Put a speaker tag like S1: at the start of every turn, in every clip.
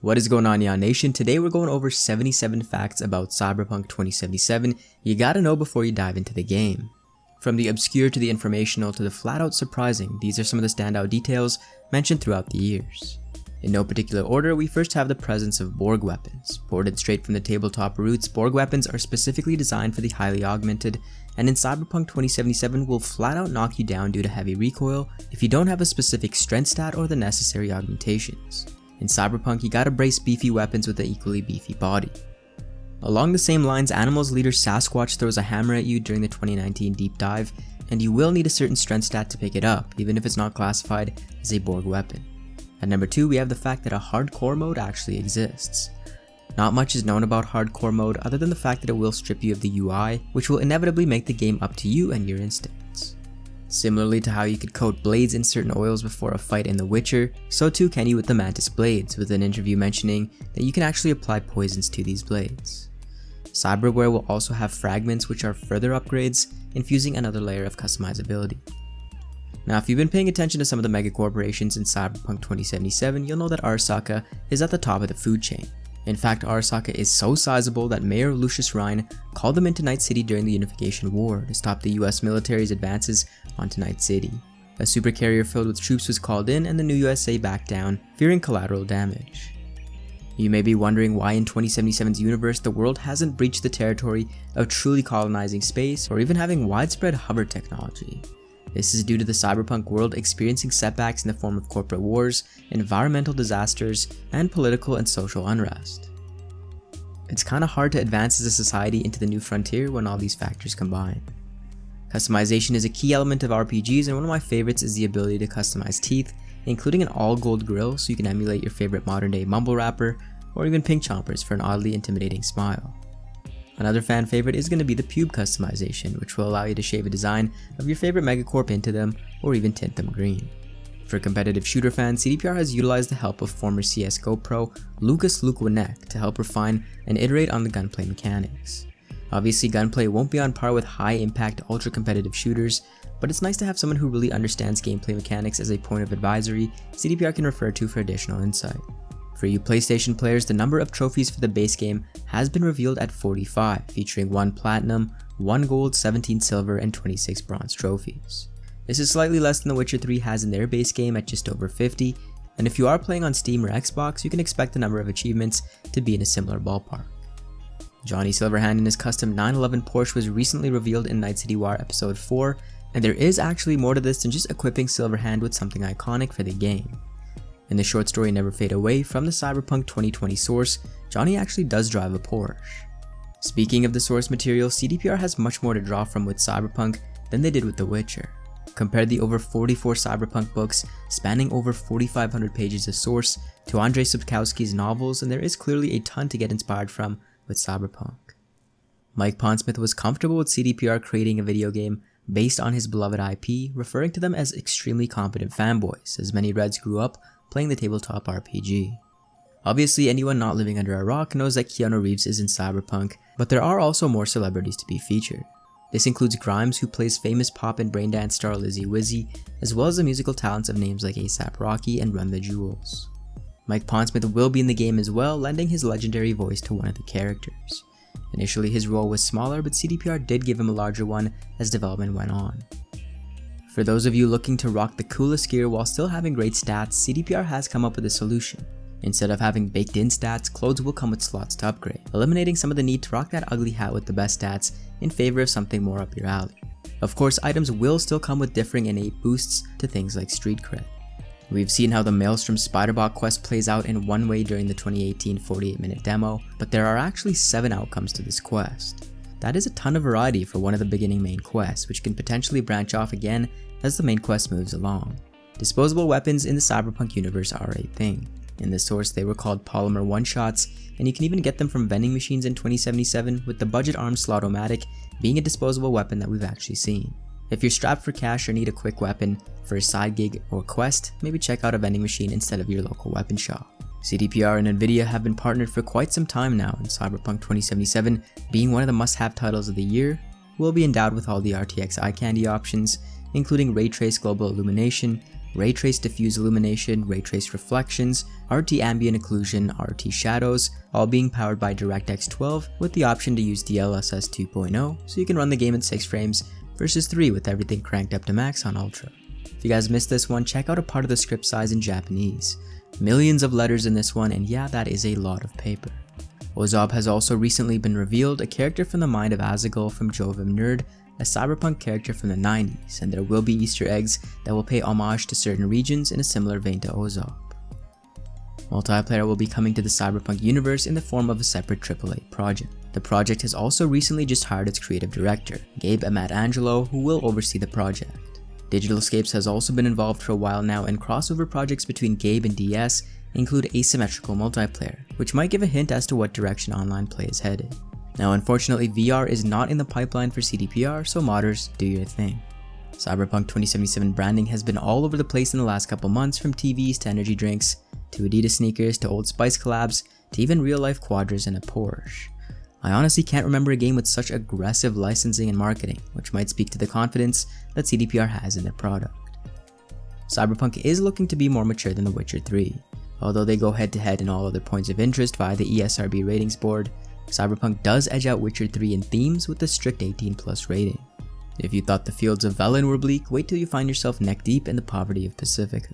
S1: What is going on, Yon Nation? Today we're going over 77 facts about Cyberpunk 2077 you gotta know before you dive into the game. From the obscure to the informational to the flat out surprising, these are some of the standout details mentioned throughout the years. In no particular order, we first have the presence of Borg weapons. Ported straight from the tabletop roots, Borg weapons are specifically designed for the highly augmented, and in Cyberpunk 2077 will flat out knock you down due to heavy recoil if you don't have a specific strength stat or the necessary augmentations. In Cyberpunk, you gotta brace beefy weapons with an equally beefy body. Along the same lines, Animal's leader Sasquatch throws a hammer at you during the 2019 deep dive, and you will need a certain strength stat to pick it up, even if it's not classified as a Borg weapon. At number 2, we have the fact that a hardcore mode actually exists. Not much is known about hardcore mode other than the fact that it will strip you of the UI, which will inevitably make the game up to you and your instincts. Similarly to how you could coat blades in certain oils before a fight in The Witcher, so too can you with the Mantis blades, with an interview mentioning that you can actually apply poisons to these blades. Cyberware will also have fragments, which are further upgrades, infusing another layer of customizability. Now, if you've been paying attention to some of the mega corporations in Cyberpunk 2077, you'll know that Arasaka is at the top of the food chain. In fact, Arasaka is so sizable that Mayor Lucius Rhine called them into Night City during the Unification War to stop the US military's advances onto Night City. A supercarrier filled with troops was called in and the new USA backed down, fearing collateral damage. You may be wondering why in 2077's universe the world hasn't breached the territory of truly colonizing space or even having widespread hover technology. This is due to the cyberpunk world experiencing setbacks in the form of corporate wars, environmental disasters, and political and social unrest. It's kinda hard to advance as a society into the new frontier when all these factors combine. Customization is a key element of RPGs, and one of my favorites is the ability to customize teeth, including an all-gold grill so you can emulate your favorite modern-day mumble rapper, or even pink chompers for an oddly intimidating smile. Another fan favorite is going to be the pube customization, which will allow you to shave a design of your favorite megacorp into them, or even tint them green. For competitive shooter fans, CDPR has utilized the help of former CSGO pro Lucas Lukwanek to help refine and iterate on the gunplay mechanics. Obviously, gunplay won't be on par with high-impact, ultra-competitive shooters, but it's nice to have someone who really understands gameplay mechanics as a point of advisory CDPR can refer to for additional insight. For you PlayStation players, the number of trophies for the base game has been revealed at 45, featuring 1 platinum, 1 gold, 17 silver, and 26 bronze trophies. This is slightly less than The Witcher 3 has in their base game at just over 50, and if you are playing on Steam or Xbox, you can expect the number of achievements to be in a similar ballpark. Johnny Silverhand in his custom 911 Porsche was recently revealed in Night City Wire Episode 4, and there is actually more to this than just equipping Silverhand with something iconic for the game. In the short story Never Fade Away from the Cyberpunk 2020 source, Johnny actually does drive a Porsche. Speaking of the source material, CDPR has much more to draw from with Cyberpunk than they did with The Witcher. Compare the over 44 Cyberpunk books spanning over 4,500 pages of source to Andrzej Sapkowski's novels, and there is clearly a ton to get inspired from with Cyberpunk. Mike Pondsmith was comfortable with CDPR creating a video game based on his beloved IP, referring to them as extremely competent fanboys, as many Reds grew up playing the tabletop RPG. Obviously, anyone not living under a rock knows that Keanu Reeves is in Cyberpunk, but there are also more celebrities to be featured. This includes Grimes, who plays famous pop and braindance star Lizzie Wizzy, as well as the musical talents of names like A$AP Rocky and Run the Jewels. Mike Pondsmith will be in the game as well, lending his legendary voice to one of the characters. Initially his role was smaller, but CDPR did give him a larger one as development went on. For those of you looking to rock the coolest gear while still having great stats, CDPR has come up with a solution. Instead of having baked in stats, clothes will come with slots to upgrade, eliminating some of the need to rock that ugly hat with the best stats in favor of something more up your alley. Of course, items will still come with differing innate boosts to things like street cred. We've seen how the Maelstrom Spiderbot quest plays out in one way during the 2018 48-minute demo, but there are actually 7 outcomes to this quest. That is a ton of variety for one of the beginning main quests, which can potentially branch off again as the main quest moves along. Disposable weapons in the Cyberpunk universe are a thing. In the source, they were called polymer one-shots, and you can even get them from vending machines in 2077, with the budget armed Slotomatic being a disposable weapon that we've actually seen. If you're strapped for cash or need a quick weapon for a side gig or quest, maybe check out a vending machine instead of your local weapon shop. CDPR and Nvidia have been partnered for quite some time now, and Cyberpunk 2077, being one of the must-have titles of the year, will be endowed with all the RTX eye candy options, including ray trace global illumination, ray trace diffuse illumination, ray trace reflections, RT ambient occlusion, RT shadows, all being powered by DirectX 12 with the option to use DLSS 2.0, so you can run the game at 6 frames versus 3 with everything cranked up to max on Ultra. If you guys missed this one, check out a part of the script size in Japanese. Millions of letters in this one, and yeah, that is a lot of paper. OZOB has also recently been revealed, a character from the mind of Azagul from Jovim Nerd, a cyberpunk character from the 90s, and there will be Easter eggs that will pay homage to certain regions in a similar vein to OZOB. Multiplayer will be coming to the Cyberpunk universe in the form of a separate AAA project. The project has also recently just hired its creative director, Gabe Amatangelo, who will oversee the project. Digital Escapes has also been involved for a while now, and crossover projects between Gabe and DS include asymmetrical multiplayer, which might give a hint as to what direction online play is headed. Now unfortunately, VR is not in the pipeline for CDPR, so modders, do your thing. Cyberpunk 2077 branding has been all over the place in the last couple months, from TVs to energy drinks, to Adidas sneakers, to Old Spice collabs, to even real life quadras and a Porsche. I honestly can't remember a game with such aggressive licensing and marketing, which might speak to the confidence that CDPR has in their product. Cyberpunk is looking to be more mature than The Witcher 3. Although they go head to head in all other points of interest via the ESRB ratings board, Cyberpunk does edge out Witcher 3 in themes with a strict 18+ rating. If you thought the fields of Velen were bleak, wait till you find yourself neck deep in the poverty of Pacifica.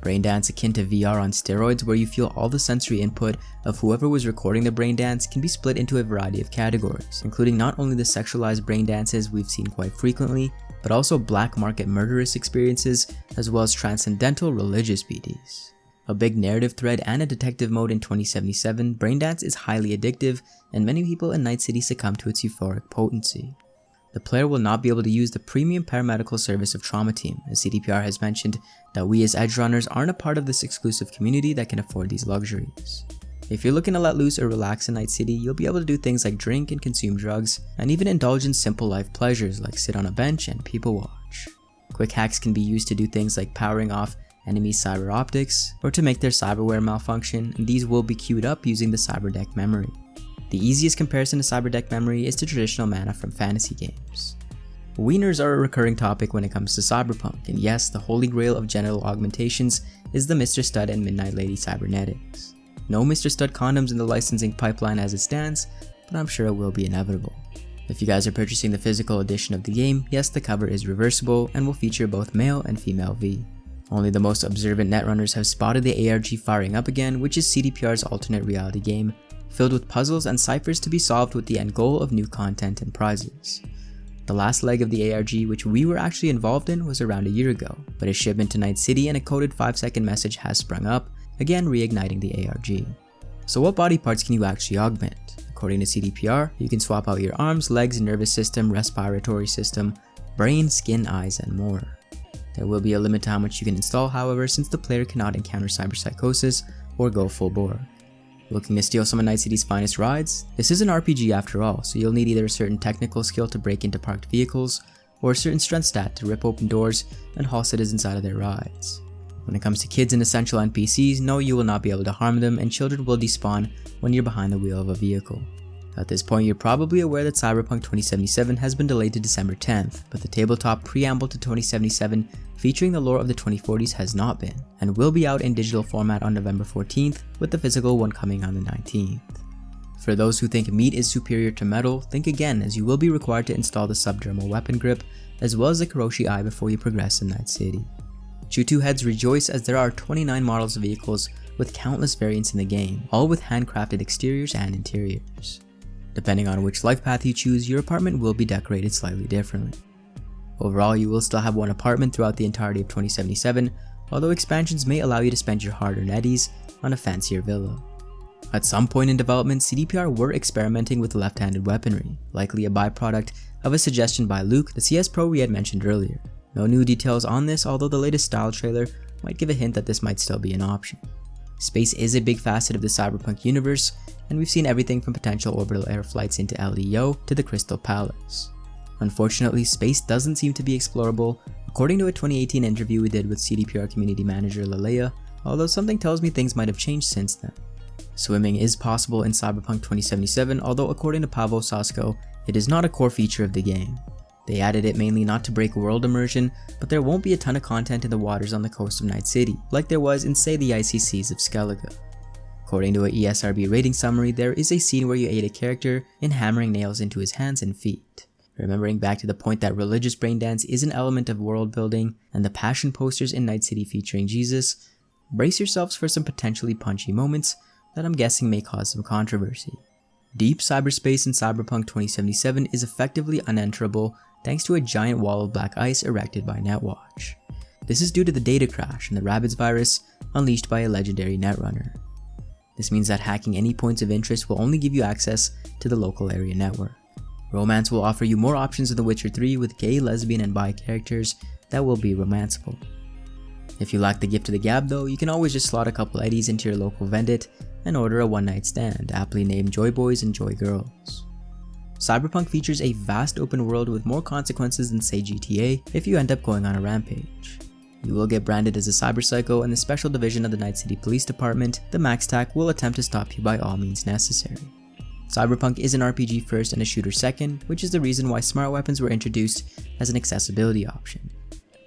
S1: Braindance akin to VR on steroids, where you feel all the sensory input of whoever was recording the braindance, can be split into a variety of categories, including not only the sexualized braindances we've seen quite frequently, but also black market murderous experiences, as well as transcendental religious BDs. A big narrative thread and a detective mode in 2077, Braindance is highly addictive, and many people in Night City succumb to its euphoric potency. The player will not be able to use the premium paramedical service of Trauma Team, as CDPR has mentioned that we as edge runners aren't a part of this exclusive community that can afford these luxuries. If you're looking to let loose or relax in Night City, you'll be able to do things like drink and consume drugs, and even indulge in simple life pleasures like sit on a bench and people watch. Quick hacks can be used to do things like powering off enemy cyber optics, or to make their cyberware malfunction, and these will be queued up using the cyberdeck memory. The easiest comparison to cyberdeck memory is to traditional mana from fantasy games. Wieners are a recurring topic when it comes to Cyberpunk, and yes, the holy grail of genital augmentations is the Mr. Stud and Midnight Lady cybernetics. No Mr. Stud condoms in the licensing pipeline as it stands, but I'm sure it will be inevitable. If you guys are purchasing the physical edition of the game, yes, the cover is reversible and will feature both male and female V. Only the most observant netrunners have spotted the ARG firing up again, which is CDPR's alternate reality game, filled with puzzles and ciphers to be solved with the end goal of new content and prizes. The last leg of the ARG, which we were actually involved in, was around a year ago, but a shipment to Night City and a coded 5-second message has sprung up, again reigniting the ARG. So what body parts can you actually augment? According to CDPR, you can swap out your arms, legs, nervous system, respiratory system, brain, skin, eyes, and more. There will be a limit to how much you can install, however, since the player cannot encounter cyberpsychosis or go full bore. Looking to steal some of Night City's finest rides? This is an RPG after all, so you'll need either a certain technical skill to break into parked vehicles, or a certain strength stat to rip open doors and haul citizens out of their rides. When it comes to kids and essential NPCs, no, you will not be able to harm them, and children will despawn when you're behind the wheel of a vehicle. At this point, you're probably aware that Cyberpunk 2077 has been delayed to December 10th, but the tabletop preamble to 2077 featuring the lore of the 2040s has not been, and will be out in digital format on November 14th, with the physical one coming on the 19th. For those who think meat is superior to metal, think again, as you will be required to install the subdermal weapon grip, as well as the Kiroshi Eye before you progress in Night City. Chutu heads rejoice as there are 29 models of vehicles with countless variants in the game, all with handcrafted exteriors and interiors. Depending on which life path you choose, your apartment will be decorated slightly differently. Overall, you will still have one apartment throughout the entirety of 2077, although expansions may allow you to spend your hard-earned eddies on a fancier villa. At some point in development, CDPR were experimenting with left-handed weaponry, likely a byproduct of a suggestion by Luke, the CS Pro we had mentioned earlier. No new details on this, although the latest style trailer might give a hint that this might still be an option. Space is a big facet of the Cyberpunk universe, and we've seen everything from potential orbital air flights into LEO to the Crystal Palace. Unfortunately, space doesn't seem to be explorable, according to a 2018 interview we did with CDPR community manager Lalea, although something tells me things might have changed since then. Swimming is possible in Cyberpunk 2077, although according to Pavo Sasko, it is not a core feature of the game. They added it mainly not to break world immersion, but there won't be a ton of content in the waters on the coast of Night City, like there was in say the icy seas of Skellige. According to a ESRB rating summary, there is a scene where you aid a character in hammering nails into his hands and feet. Remembering back to the point that religious braindance is an element of world building, and the passion posters in Night City featuring Jesus, brace yourselves for some potentially punchy moments that I'm guessing may cause some controversy. Deep cyberspace in Cyberpunk 2077 is effectively unenterable thanks to a giant wall of black ice erected by Netwatch. This is due to the data crash and the Rabbids virus unleashed by a legendary netrunner. This means that hacking any points of interest will only give you access to the local area network. Romance will offer you more options in The Witcher 3 with gay, lesbian, and bi characters that will be romanceable. If you lack the gift of the gab though, you can always just slot a couple eddies into your local vendit and order a one-night stand, aptly named Joy Boys and Joy Girls. Cyberpunk features a vast open world with more consequences than say GTA if you end up going on a rampage. You will get branded as a cyber psycho, and the special division of the Night City Police Department, the MaxTac, will attempt to stop you by all means necessary. Cyberpunk is an RPG first and a shooter second, which is the reason why smart weapons were introduced as an accessibility option.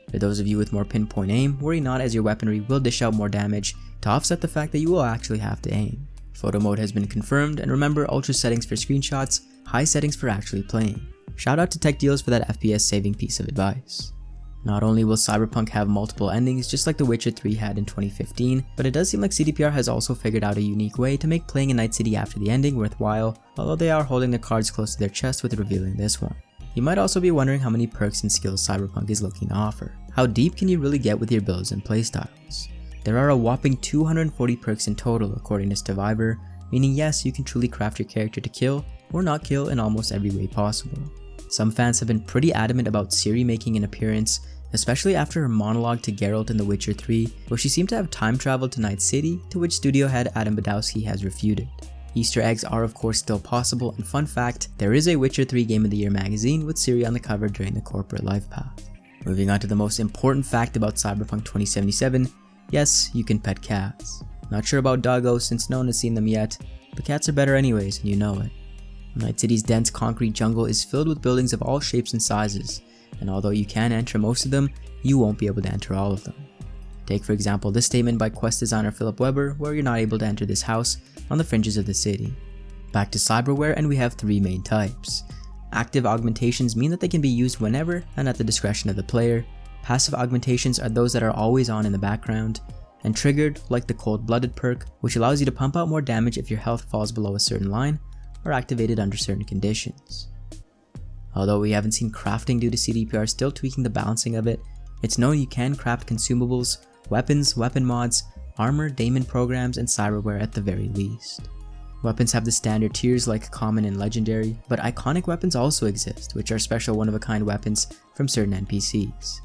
S1: For those of you with more pinpoint aim, worry not, as your weaponry will dish out more damage to offset the fact that you will actually have to aim. Photo mode has been confirmed, and remember, ultra settings for screenshots, high settings for actually playing. Shout out to Tech Deals for that FPS saving piece of advice. Not only will Cyberpunk have multiple endings just like The Witcher 3 had in 2015, but it does seem like CDPR has also figured out a unique way to make playing in Night City after the ending worthwhile, although they are holding their cards close to their chest with revealing this one. You might also be wondering how many perks and skills Cyberpunk is looking to offer. How deep can you really get with your builds and playstyles? There are a whopping 240 perks in total according to Survivor, meaning yes, you can truly craft your character to kill or not kill in almost every way possible. Some fans have been pretty adamant about Ciri making an appearance, especially after her monologue to Geralt in The Witcher 3, where she seemed to have time traveled to Night City, to which studio head Adam Badowski has refuted. Easter eggs are of course still possible, and fun fact, there is a Witcher 3 Game of the Year magazine with Ciri on the cover during the corporate life path. Moving on to the most important fact about Cyberpunk 2077, yes, you can pet cats. Not sure about doggos since no one has seen them yet, but cats are better anyways and you know it. Night City's dense concrete jungle is filled with buildings of all shapes and sizes, and although you can enter most of them, you won't be able to enter all of them. Take for example this statement by quest designer Philip Weber, where you're not able to enter this house on the fringes of the city. Back to cyberware, and we have three main types. Active augmentations mean that they can be used whenever and at the discretion of the player. Passive augmentations are those that are always on in the background, and triggered, like the cold-blooded perk, which allows you to pump out more damage if your health falls below a certain line, are activated under certain conditions. Although we haven't seen crafting due to CDPR still tweaking the balancing of it, it's known you can craft consumables, weapons, weapon mods, armor, daemon programs, and cyberware at the very least. Weapons have the standard tiers like common and legendary, but iconic weapons also exist, which are special one-of-a-kind weapons from certain NPCs.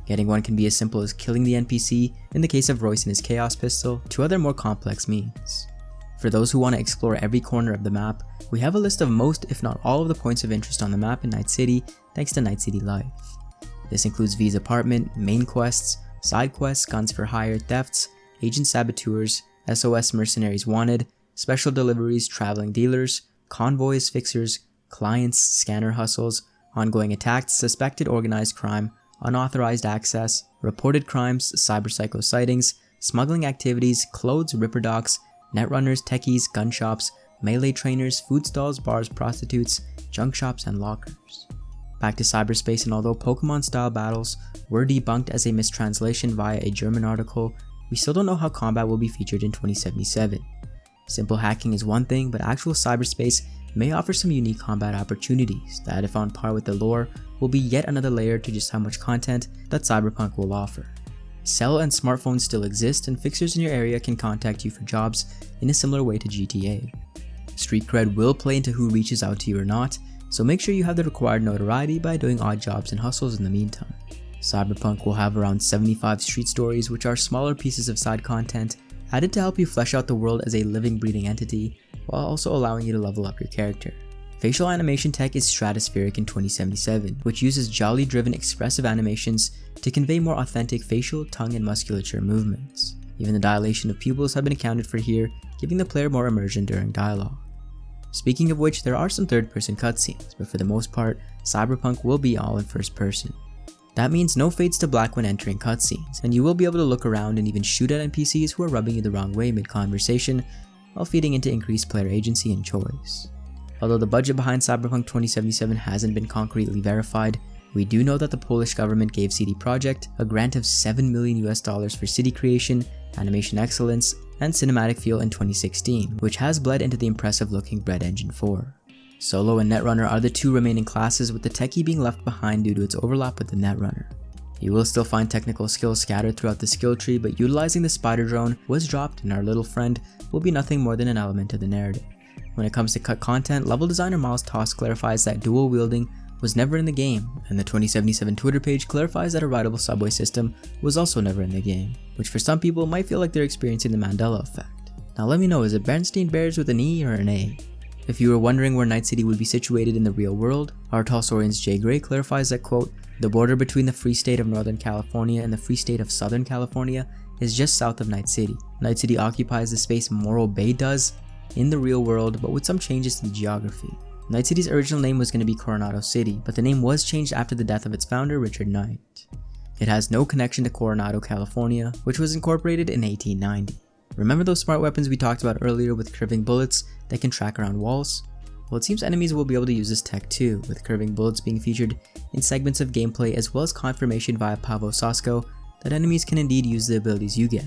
S1: Getting one can be as simple as killing the NPC, in the case of Royce and his Chaos Pistol, to other more complex means. For those who want to explore every corner of the map, we have a list of most, if not all, of the points of interest on the map in Night City, thanks to Night City Life. This includes V's apartment, main quests, side quests, guns for hire, thefts, agent saboteurs, SOS mercenaries wanted, special deliveries, traveling dealers, convoys, fixers, clients, scanner hustles, ongoing attacks, suspected organized crime, unauthorized access, reported crimes, cyberpsycho sightings, smuggling activities, clothes, ripper docks, netrunners, techies, gun shops, melee trainers, food stalls, bars, prostitutes, junk shops, and lockers. Back to cyberspace, and although Pokemon-style battles were debunked as a mistranslation via a German article, we still don't know how combat will be featured in 2077. Simple hacking is one thing, but actual cyberspace may offer some unique combat opportunities that, if on par with the lore, will be yet another layer to just how much content that Cyberpunk will offer. Cell and smartphones still exist, and fixers in your area can contact you for jobs in a similar way to GTA. Street cred will play into who reaches out to you or not, so make sure you have the required notoriety by doing odd jobs and hustles in the meantime. Cyberpunk will have around 75 street stories, which are smaller pieces of side content added to help you flesh out the world as a living, breathing entity, while also allowing you to level up your character. Facial animation tech is stratospheric in 2077, which uses jolly-driven expressive animations to convey more authentic facial, tongue, and musculature movements. Even the dilation of pupils have been accounted for here, giving the player more immersion during dialogue. Speaking of which, there are some third-person cutscenes, but for the most part, Cyberpunk will be all in first person. That means no fades to black when entering cutscenes, and you will be able to look around and even shoot at NPCs who are rubbing you the wrong way mid-conversation, while feeding into increased player agency and choice. Although the budget behind Cyberpunk 2077 hasn't been concretely verified, we do know that the Polish government gave CD Projekt a grant of $7 million for city creation, animation excellence, and cinematic feel in 2016, which has bled into the impressive looking Red Engine 4. Solo and Netrunner are the two remaining classes, with the techie being left behind due to its overlap with the Netrunner. You will still find technical skills scattered throughout the skill tree, but utilizing the spider drone was dropped and our little friend will be nothing more than an element of the narrative. When it comes to cut content, level designer Miles Toss clarifies that dual wielding was never in the game, and the 2077 Twitter page clarifies that a rideable subway system was also never in the game, which for some people might feel like they're experiencing the Mandela effect. Now let me know, is it Bernstein Bears with an E or an A? If you were wondering where Night City would be situated in the real world, our Tolsorian's Jay Gray clarifies that, quote, "The border between the Free State of Northern California and the Free State of Southern California is just south of Night City. Night City occupies the space Morro Bay does in the real world, but with some changes to the geography. Night City's original name was going to be Coronado City, but the name was changed after the death of its founder, Richard Knight. It has no connection to Coronado, California, which was incorporated in 1890. Remember those smart weapons we talked about earlier with curving bullets that can track around walls? Well, it seems enemies will be able to use this tech too, with curving bullets being featured in segments of gameplay, as well as confirmation via Pavo Sasko that enemies can indeed use the abilities you get.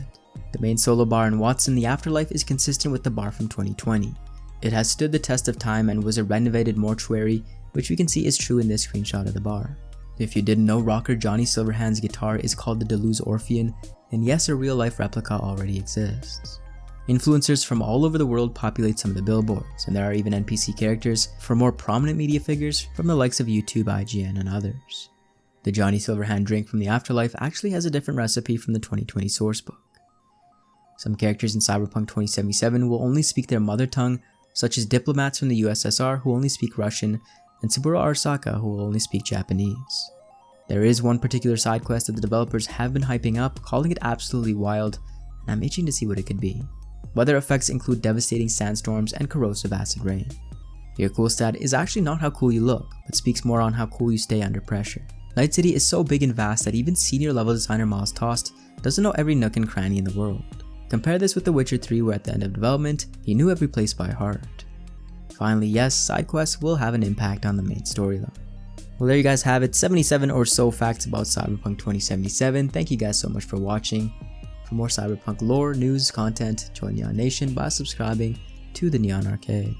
S1: The main solo bar in Watson, the Afterlife, is consistent with the bar from 2020. It has stood the test of time and was a renovated mortuary, which we can see is true in this screenshot of the bar. If you didn't know, rocker Johnny Silverhand's guitar is called the Deleuze Orpheon, and yes, a real-life replica already exists. Influencers from all over the world populate some of the billboards, and there are even NPC characters for more prominent media figures from the likes of YouTube, IGN, and others. The Johnny Silverhand drink from the Afterlife actually has a different recipe from the 2020 sourcebook. Some characters in Cyberpunk 2077 will only speak their mother tongue, such as diplomats from the USSR who only speak Russian, and Saburo Arasaka who will only speak Japanese. There is one particular side quest that the developers have been hyping up, calling it absolutely wild, and I'm itching to see what it could be. Weather effects include devastating sandstorms and corrosive acid rain. Your cool stat is actually not how cool you look, but speaks more on how cool you stay under pressure. Night City is so big and vast that even senior level designer Miles Tost doesn't know every nook and cranny in the world. Compare this with The Witcher 3, where at the end of development, he knew every place by heart. Finally, yes, side quests will have an impact on the main storyline. Well, there you guys have it, 77 or so facts about Cyberpunk 2077. Thank you guys so much for watching. For more Cyberpunk lore, news, content, join Neon Nation by subscribing to the Neon Arcade.